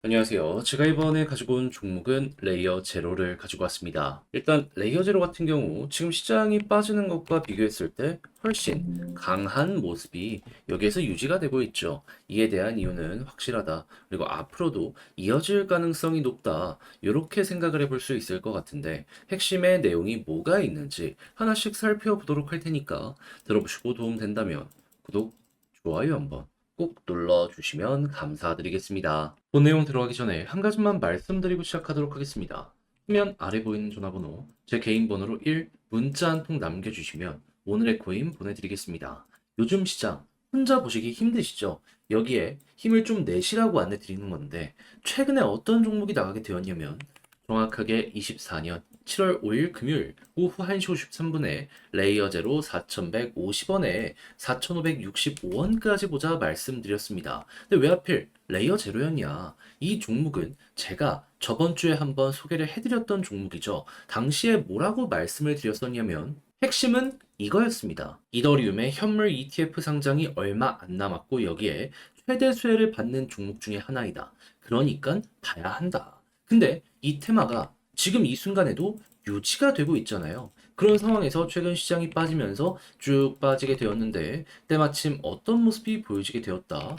안녕하세요. 제가 이번에 가지고 온 종목은 레이어 제로를 가지고 왔습니다. 일단 레이어 제로 같은 경우 지금 시장이 빠지는 것과 비교했을 때 훨씬 강한 모습이 여기에서 유지가 되고 있죠. 이에 대한 이유는 확실하다. 그리고 앞으로도 이어질 가능성이 높다. 이렇게 생각을 해볼 수 있을 것 같은데 핵심의 내용이 뭐가 있는지 하나씩 살펴보도록 할 테니까 들어보시고 도움된다면 구독, 좋아요 한번 꼭 눌러주시면 감사드리겠습니다. 본 내용 들어가기 전에 한 가지만 말씀드리고 시작하도록 하겠습니다. 화면 아래 보이는 전화번호, 제 개인 번호로 1 문자 한 통 남겨주시면 오늘의 코인 보내드리겠습니다. 요즘 시장 혼자 보시기 힘드시죠? 여기에 힘을 좀 내시라고 안내 드리는 건데 최근에 어떤 종목이 나가게 되었냐면 정확하게 24년 7월 5일 금요일 오후 1시 53분에 레이어 제로 4,150원에 4,565원까지 보자 말씀드렸습니다. 근데 왜 하필 레이어 제로였냐? 이 종목은 제가 저번 주에 한번 소개를 해드렸던 종목이죠. 당시에 뭐라고 말씀을 드렸었냐면 핵심은 이거였습니다. 이더리움의 현물 ETF 상장이 얼마 안 남았고 여기에 최대 수혜를 받는 종목 중에 하나이다. 그러니까 봐야 한다. 근데 이 테마가 지금 이 순간에도 유지가 되고 있잖아요. 그런 상황에서 최근 시장이 빠지면서 쭉 빠지게 되었는데 때마침 어떤 모습이 보여지게 되었다.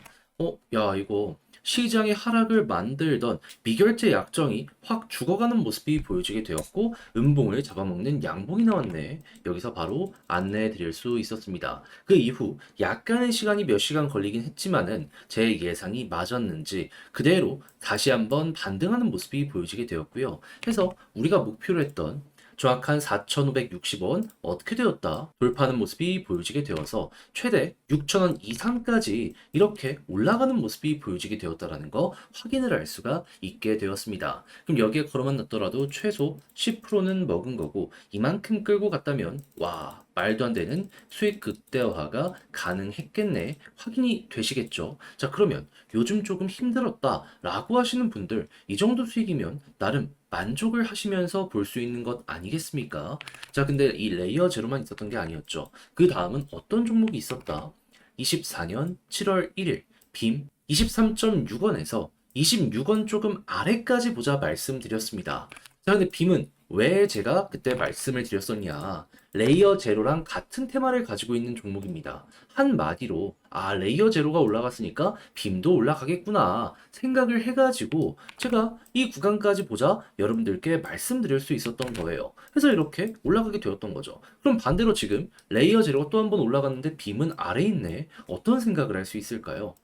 야, 이거 시장의 하락을 만들던 미결제 약정이 확 죽어가는 모습이 보여지게 되었고 음봉을 잡아먹는 양봉이 나왔네. 여기서 바로 안내해 드릴 수 있었습니다. 그 이후 약간의 시간이 몇 시간 걸리긴 했지만은 제 예상이 맞았는지 그대로 다시 한번 반등하는 모습이 보여지게 되었고요. 해서 우리가 목표로 했던 정확한 4,560원 어떻게 되었다 돌파하는 모습이 보여지게 되어서 최대 6,000원 이상까지 이렇게 올라가는 모습이 보여지게 되었다라는 거 확인을 할 수가 있게 되었습니다. 그럼 여기에 걸어만 놨더라도 최소 10%는 먹은 거고 이만큼 끌고 갔다면 와 말도 안 되는 수익 극대화가 가능했겠네 확인이 되시겠죠. 자 그러면 요즘 조금 힘들었다 라고 하시는 분들 이 정도 수익이면 나름 만족을 하시면서 볼 수 있는 것 아니겠습니까? 자, 근데 이 레이어 제로만 있었던 게 아니었죠. 그 다음은 어떤 종목이 있었다? 24년 7월 1일 빔 23.6원에서 26원 조금 아래까지 보자 말씀드렸습니다. 자, 근데 빔은 왜 제가 그때 말씀을 드렸었냐? 레이어 제로랑 같은 테마를 가지고 있는 종목입니다. 한마디로 레이어 제로가 올라갔으니까 빔도 올라가겠구나 생각을 해가지고 제가 이 구간까지 보자 여러분들께 말씀드릴 수 있었던 거예요. 그래서 이렇게 올라가게 되었던 거죠. 그럼 반대로 지금 레이어 제로가 또 한 번 올라갔는데 빔은 아래에 있네. 어떤 생각을 할 수 있을까요?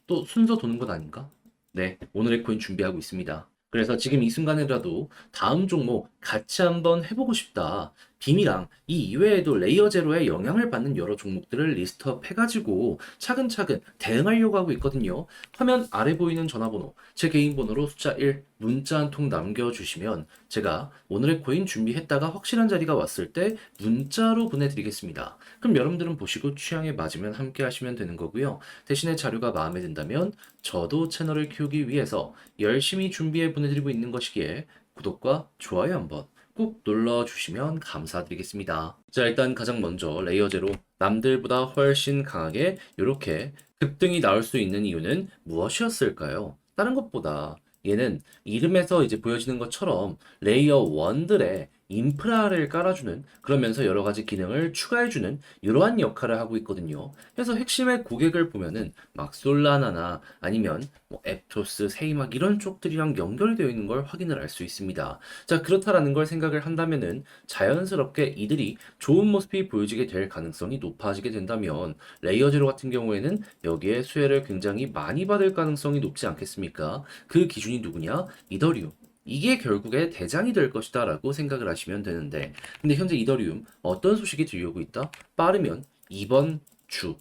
또 순서 도는 것 아닌가? 네, 오늘의 코인 준비하고 있습니다. 그래서 지금 이 순간에라도 다음 종목 같이 한번 해보고 싶다. 빔이랑 이 이외에도 레이어 제로에 영향을 받는 여러 종목들을 리스트업 해가지고 차근차근 대응하려고 하고 있거든요. 화면 아래 보이는 전화번호, 제 개인 번호로 숫자 1 문자 한 통 남겨주시면 제가 오늘의 코인 준비했다가 확실한 자리가 왔을 때 문자로 보내드리겠습니다. 그럼 여러분들은 보시고 취향에 맞으면 함께 하시면 되는 거고요. 대신에 자료가 마음에 든다면 저도 채널을 키우기 위해서 열심히 준비해 보내드리고 있는 것이기에 구독과 좋아요 한번 꼭 눌러주시면 감사드리겠습니다. 자, 일단 가장 먼저 레이어 제로 남들보다 훨씬 강하게 이렇게 급등이 나올 수 있는 이유는 무엇이었을까요? 다른 것보다 얘는 이름에서 이제 보여지는 것처럼 레이어 1들의 인프라를 깔아주는 그러면서 여러 가지 기능을 추가해주는 이러한 역할을 하고 있거든요. 그래서 핵심의 고객을 보면은 막 솔라나나 아니면 뭐 앱토스, 세이막 이런 쪽들이랑 연결이 되어 있는 걸 확인을 할 수 있습니다. 자, 그렇다라는 걸 생각을 한다면은 자연스럽게 이들이 좋은 모습이 보여지게 될 가능성이 높아지게 된다면 레이어 제로 같은 경우에는 여기에 수혜를 굉장히 많이 받을 가능성이 높지 않겠습니까? 그 기준이 누구냐? 이더리움. 이게 결국에 대장이 될 것이다 라고 생각을 하시면 되는데 근데 현재 이더리움 어떤 소식이 들려오고 있다? 빠르면 이번 주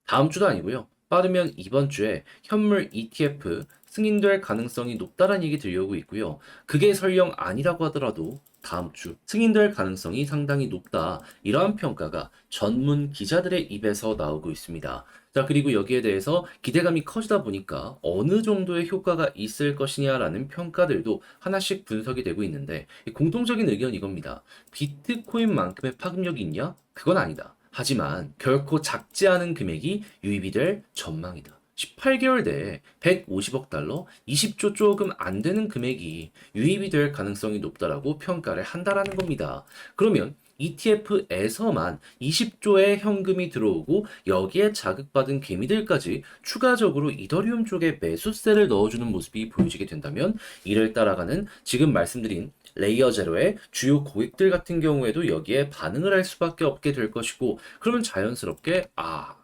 다음 주도 아니고요. 빠르면 이번 주에 현물 ETF 승인될 가능성이 높다라는 얘기 들려오고 있고요. 그게 설령 아니라고 하더라도 다음 주 승인될 가능성이 상당히 높다. 이러한 평가가 전문 기자들의 입에서 나오고 있습니다. 자, 그리고 여기에 대해서 기대감이 커지다 보니까 어느 정도의 효과가 있을 것이냐라는 평가들도 하나씩 분석이 되고 있는데 공통적인 의견 이겁니다. 비트코인만큼의 파급력이 있냐? 그건 아니다. 하지만 결코 작지 않은 금액이 유입이 될 전망이다. 18개월 내에 150억 달러, 20조 조금 안 되는 금액이 유입이 될 가능성이 높다라고 평가를 한다라는 겁니다. 그러면 ETF에서만 20조의 현금이 들어오고 여기에 자극받은 개미들까지 추가적으로 이더리움 쪽에 매수세를 넣어주는 모습이 보여지게 된다면 이를 따라가는 지금 말씀드린 레이어 제로의 주요 고객들 같은 경우에도 여기에 반응을 할 수밖에 없게 될 것이고 그러면 자연스럽게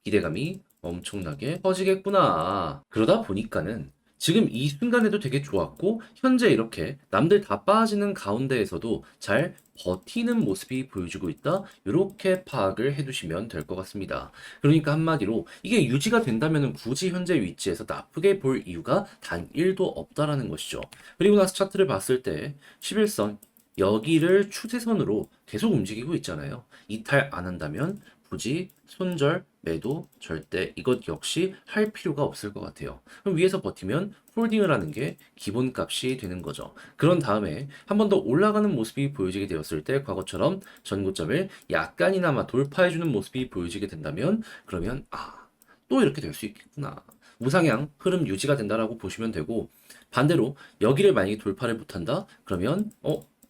기대감이 엄청나게 커지겠구나. 그러다 보니까는 지금 이 순간에도 되게 좋았고 현재 이렇게 남들 다 빠지는 가운데에서도 잘 버티는 모습이 보여주고 있다. 이렇게 파악을 해두시면 될 것 같습니다. 그러니까 한마디로 이게 유지가 된다면 굳이 현재 위치에서 나쁘게 볼 이유가 단 1도 없다라는 것이죠. 그리고 나서 차트를 봤을 때 11선 여기를 추세선으로 계속 움직이고 있잖아요. 이탈 안 한다면 굳이 손절, 매도 절대 이것 역시 할 필요가 없을 것 같아요. 그럼 위에서 버티면 홀딩을 하는 게 기본값이 되는 거죠. 그런 다음에 한 번 더 올라가는 모습이 보여지게 되었을 때 과거처럼 전고점을 약간이나마 돌파해주는 모습이 보여지게 된다면 그러면 또 이렇게 될 수 있겠구나. 우상향 흐름 유지가 된다라고 보시면 되고 반대로 여기를 만약에 돌파를 못한다? 그러면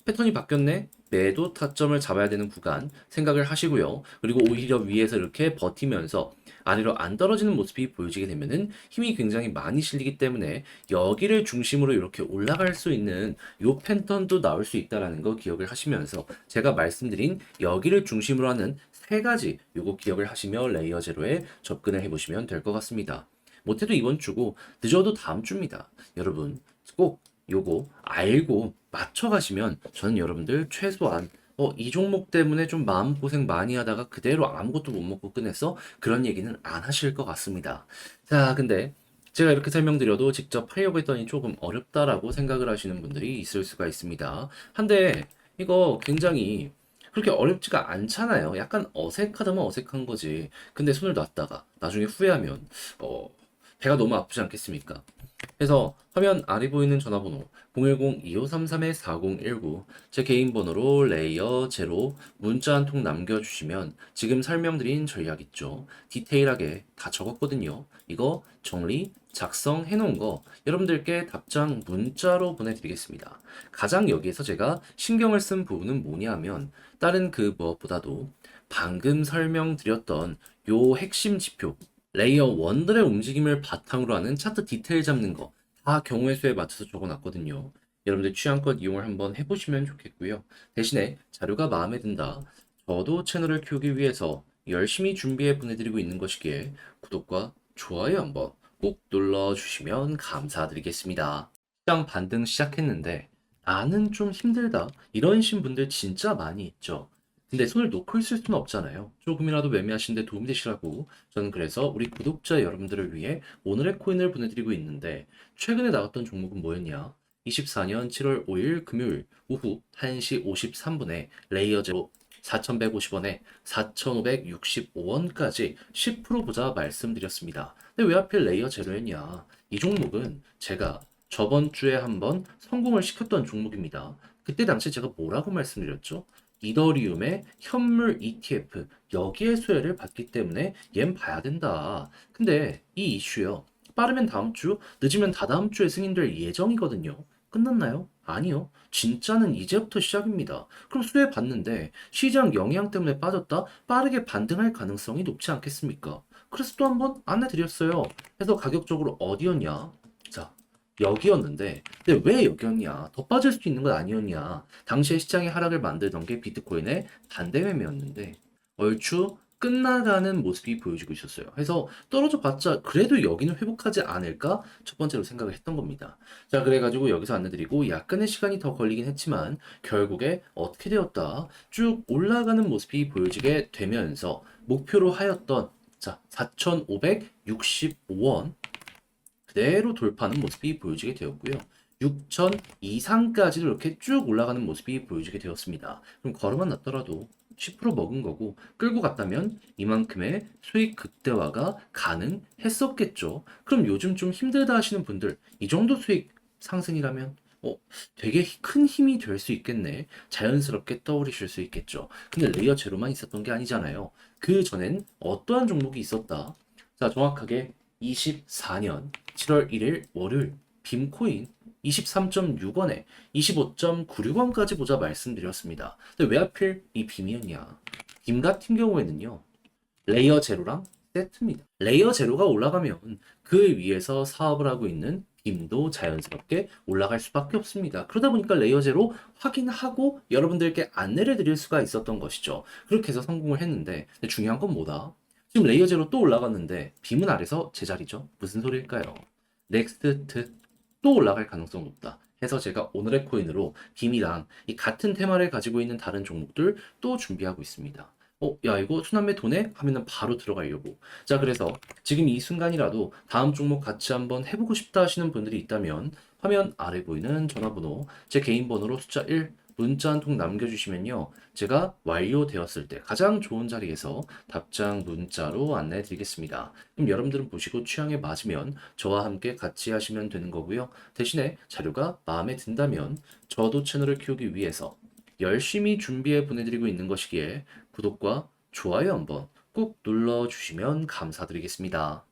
패턴이 바뀌었네? 매도 타점을 잡아야 되는 구간 생각을 하시고요. 그리고 오히려 위에서 이렇게 버티면서 아래로 안 떨어지는 모습이 보여지게 되면은 힘이 굉장히 많이 실리기 때문에 여기를 중심으로 이렇게 올라갈 수 있는 요 패턴도 나올 수 있다라는 거 기억을 하시면서 제가 말씀드린 여기를 중심으로 하는 세 가지 요거 기억을 하시며 레이어 제로에 접근을 해보시면 될 것 같습니다. 못해도 이번 주고 늦어도 다음 주입니다. 여러분 꼭 요거 알고 맞춰가시면 저는 여러분들 최소한 이 종목 때문에 좀 마음고생 많이 하다가 그대로 아무것도 못 먹고 끝냈어? 그런 얘기는 안 하실 것 같습니다. 자, 근데 제가 이렇게 설명드려도 직접 하려고 했더니 조금 어렵다라고 생각을 하시는 분들이 있을 수가 있습니다. 한데 이거 굉장히 그렇게 어렵지가 않잖아요. 약간 어색하다면 어색한 거지. 근데 손을 놨다가 나중에 후회하면 배가 너무 아프지 않겠습니까? 그래서 화면 아래 보이는 전화번호 010-2533-4019 제 개인 번호로 레이어 제로 문자 한 통 남겨주시면 지금 설명드린 전략 있죠. 디테일하게 다 적었거든요. 이거 정리, 작성해 놓은 거 여러분들께 답장 문자로 보내드리겠습니다. 가장 여기에서 제가 신경을 쓴 부분은 뭐냐 하면 다른 그 무엇보다도 방금 설명드렸던 요 핵심 지표 레이어 1들의 움직임을 바탕으로 하는 차트 디테일 잡는 거 다 경우의 수에 맞춰서 적어놨거든요. 여러분들 취향껏 이용을 한번 해보시면 좋겠고요. 대신에 자료가 마음에 든다. 저도 채널을 키우기 위해서 열심히 준비해 보내드리고 있는 것이기에 구독과 좋아요 한번 꼭 눌러주시면 감사드리겠습니다. 시장 반등 시작했는데 나는 좀 힘들다. 이러신 분들 진짜 많이 있죠. 근데 손을 놓고 있을 수는 없잖아요. 조금이라도 매매하시는데 도움이 되시라고 저는 그래서 우리 구독자 여러분들을 위해 오늘의 코인을 보내드리고 있는데 최근에 나왔던 종목은 뭐였냐? 24년 7월 5일 금요일 오후 1시 53분에 레이어 제로 4,150원에 4,565원까지 10% 보자 말씀드렸습니다. 근데 왜 하필 레이어 제로였냐? 이 종목은 제가 저번 주에 한번 성공을 시켰던 종목입니다. 그때 당시 제가 뭐라고 말씀드렸죠? 이더리움의 현물 ETF 여기에 수혜를 받기 때문에 얜 봐야 된다. 근데 이 이슈요. 빠르면 다음 주, 늦으면 다다음 주에 승인될 예정이거든요. 끝났나요? 아니요. 진짜는 이제부터 시작입니다. 그럼 수혜 받는데 시장 영향 때문에 빠졌다? 빠르게 반등할 가능성이 높지 않겠습니까? 그래서 또 한번 안내 드렸어요. 그래서 가격적으로 어디였냐? 자, 여기였는데 근데 왜 여기였냐? 더 빠질 수도 있는 건 아니었냐? 당시에 시장의 하락을 만들던 게 비트코인의 반대 매매였는데 얼추 끝나가는 모습이 보여지고 있었어요. 그래서 떨어져 봤자 그래도 여기는 회복하지 않을까? 첫 번째로 생각을 했던 겁니다. 자, 그래가지고 여기서 안내드리고 약간의 시간이 더 걸리긴 했지만 결국에 어떻게 되었다? 쭉 올라가는 모습이 보여지게 되면서 목표로 하였던 자, 4,565원 그대로 돌파하는 모습이 보여지게 되었고요. 6천 이상까지도 이렇게 쭉 올라가는 모습이 보여지게 되었습니다. 그럼 걸어만 놨더라도 10% 먹은 거고 끌고 갔다면 이만큼의 수익 극대화가 가능했었겠죠. 그럼 요즘 좀 힘들다 하시는 분들 이 정도 수익 상승이라면 되게 큰 힘이 될 수 있겠네. 자연스럽게 떠오르실 수 있겠죠. 근데 레이어 제로만 있었던 게 아니잖아요. 그 전엔 어떠한 종목이 있었다. 자, 정확하게 2024년 7월 1일 월요일 빔코인 23.6원에 25.96원까지 보자 말씀드렸습니다. 근데 왜 하필 이 빔이었냐? 빔 같은 경우에는요. 레이어 제로랑 세트입니다. 레이어 제로가 올라가면 그 위에서 사업을 하고 있는 빔도 자연스럽게 올라갈 수밖에 없습니다. 그러다 보니까 레이어 제로 확인하고 여러분들께 안내를 드릴 수가 있었던 것이죠. 그렇게 해서 성공을 했는데 근데 중요한 건 뭐다? 지금 레이어 제로 또 올라갔는데 빔은 아래서 제자리죠. 무슨 소리일까요? 넥스트 또 올라갈 가능성 높다. 해서 제가 오늘의 코인으로 빔이랑 이 같은 테마를 가지고 있는 다른 종목들 또 준비하고 있습니다. 야, 이거 순환매 도네? 하면은 바로 들어가려고. 자, 그래서 지금 이 순간이라도 다음 종목 같이 한번 해보고 싶다 하시는 분들이 있다면 화면 아래 보이는 전화번호, 제 개인 번호로 숫자 1, 문자 한 통 남겨주시면요. 제가 완료되었을 때 가장 좋은 자리에서 답장 문자로 안내해 드리겠습니다. 그럼 여러분들은 보시고 취향에 맞으면 저와 함께 같이 하시면 되는 거고요. 대신에 자료가 마음에 든다면 저도 채널을 키우기 위해서 열심히 준비해 보내드리고 있는 것이기에 구독과 좋아요 한번 꼭 눌러주시면 감사드리겠습니다.